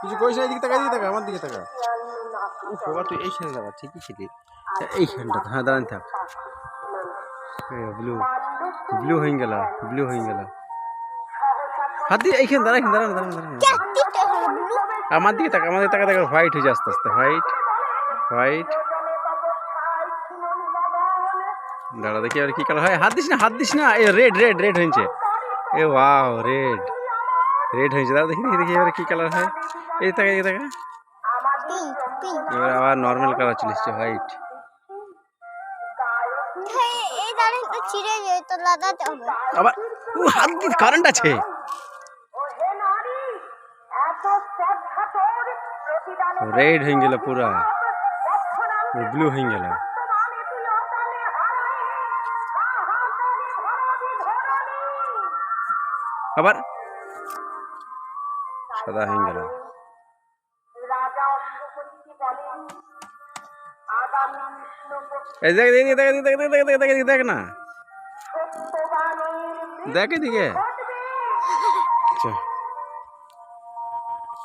কিছু কইস না, এদিকে তাকা, এদিকে তাকা, আমার দিকে তাকা। বাবা তুই এইখানে দাঁড়া, ঠিকই ছিলি এইখানটা। হ্যাঁ দাঁড়ান থাক। ব্লু ব্লু হয়ে গেল, ব্লু হয়ে গেল। হাত দিয়ে এইখানে দাঁড়া, দাঁড়ান দাঁড়ান দাঁড়ান। আমার দিকে তাকা, আমাদের তাকা তাকা। হোয়াইট হয়ে যায় আস্তে আস্তে, হোয়াইট হোয়াইট। দাঁড়া দেখি আর কি কালার হয়। হাত দিস না, হাত দিস না। এ রেড রেড রেড হয়েছে। এ ওয়াও, রেড রেড হয়েছে। দাঁড়া দেখি দেখি দেখি এবারে কি কালার হয়। এই তাকা, এই তাকা। এবার আবার নর্মাল কালার চলে এসছে, হোয়াইট। আবার হাত দিয়ে কারেন্ট আছে। রেড হয়ে গেল পুরা, ব্লু হয়ে গেল। আবার সাদা হয়ে গেল। এই দেখ দেখ দেখ দেখ দেখ দেখ দেখ না, দেখ এদিকে।